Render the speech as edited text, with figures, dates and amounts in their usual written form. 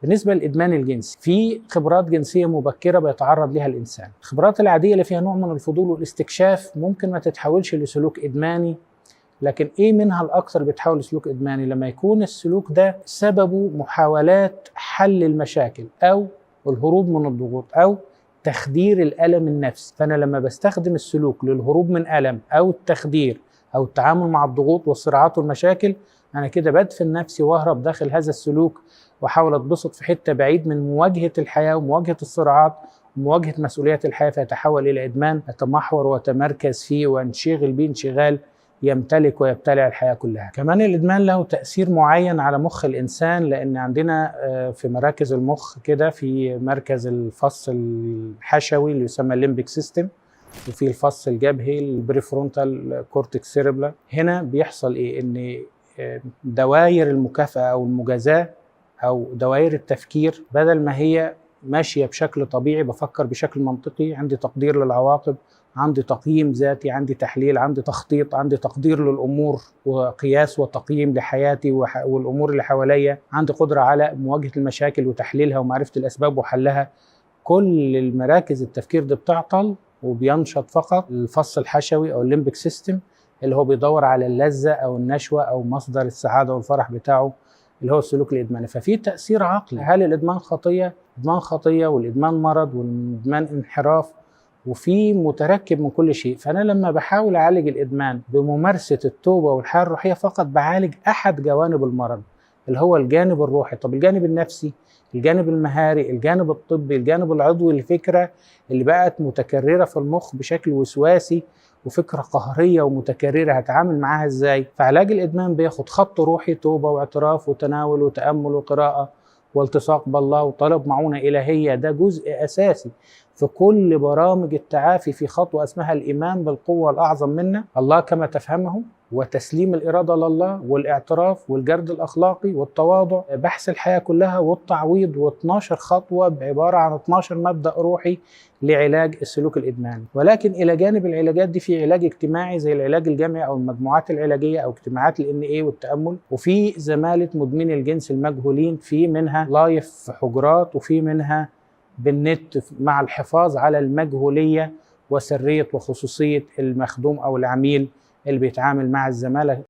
بالنسبة للإدمان الجنسي، في خبرات جنسية مبكرة بيتعرض لها الإنسان. الخبرات العادية اللي فيها نوع من الفضول والاستكشاف ممكن ما تتحولش لسلوك إدماني، لكن إيه منها الأكثر بيتحول لسلوك إدماني؟ لما يكون السلوك ده سببه محاولات حل المشاكل أو الهروب من الضغوط أو تخدير الألم النفسي. فأنا لما بستخدم السلوك للهروب من ألم أو التخدير أو التعامل مع الضغوط والصراعات والمشاكل، أنا كده بدفن نفسي وأهرب داخل هذا السلوك وأحاول أتبسط في حتة بعيد من مواجهة الحياة ومواجهة الصراعات ومواجهة مسؤوليات الحياة، فيتحول إلى إدمان أتمحور وأتمركز فيه وأنشغل به انشغال يمتلك ويبتلع الحياة كلها. كمان الإدمان له تأثير معين على مخ الإنسان، لأن عندنا في مراكز المخ كده، في مركز الفص الحشوي اللي يسمى الليمبيك سيستم، وفي الفص الجبهي البريفرونتال كورتكس سيريبلا. هنا بيحصل إيه؟ إن دوائر المكافأة أو المجازاة أو دوائر التفكير بدل ما هي ماشية بشكل طبيعي، بفكر بشكل منطقي، عندي تقدير للعواقب، عندي تقييم ذاتي، عندي تحليل، عندي تخطيط، عندي تقدير للأمور وقياس وتقييم لحياتي والأمور اللي حواليا، عندي قدرة على مواجهة المشاكل وتحليلها ومعرفة الأسباب وحلها. كل المراكز التفكير دي بتعطل وبينشط فقط الفص الحشوي أو الليمبيك سيستم اللي هو بيدور على اللذة أو النشوة أو مصدر السعادة والفرح بتاعه اللي هو السلوك الإدماني. ففي تأثير عقلي. هل الإدمان خطية؟ الإدمان خطية، والإدمان مرض، والإدمان انحراف، وفي متركب من كل شيء. فأنا لما بحاول أعالج الإدمان بممارسة التوبة والحياة الروحية فقط بعالج أحد جوانب المرض اللي هو الجانب الروحي. طب الجانب النفسي، الجانب المهاري، الجانب الطبي، الجانب العضوي، الفكرة اللي بقت متكررة في المخ بشكل وسواسي وفكرة قهرية ومتكررة، هتعامل معاها ازاي؟ فعلاج الإدمان بياخد خط روحي، توبة واعتراف وتناول وتأمل وقراءة والتصاق بالله وطلب معونة إلهية. ده جزء أساسي في كل برامج التعافي، في خطوة اسمها الإيمان بالقوة الأعظم منا، الله كما تفهمه، وتسليم الإرادة لله، والاعتراف، والجرد الأخلاقي، والتواضع، بحث الحياة كلها، والتعويض، و12 خطوة بعبارة عن 12 مبدأ روحي لعلاج السلوك الإدماني. ولكن إلى جانب العلاجات دي في علاج اجتماعي زي العلاج الجمعي أو المجموعات العلاجية أو اجتماعات الNA والتأمل، وفي زمالة مدمني الجنس المجهولين، في منها لايف في حجرات، وفي منها بالنت مع الحفاظ على المجهولية وسرية وخصوصية المخدوم أو العميل اللي بيتعامل مع الزمالة.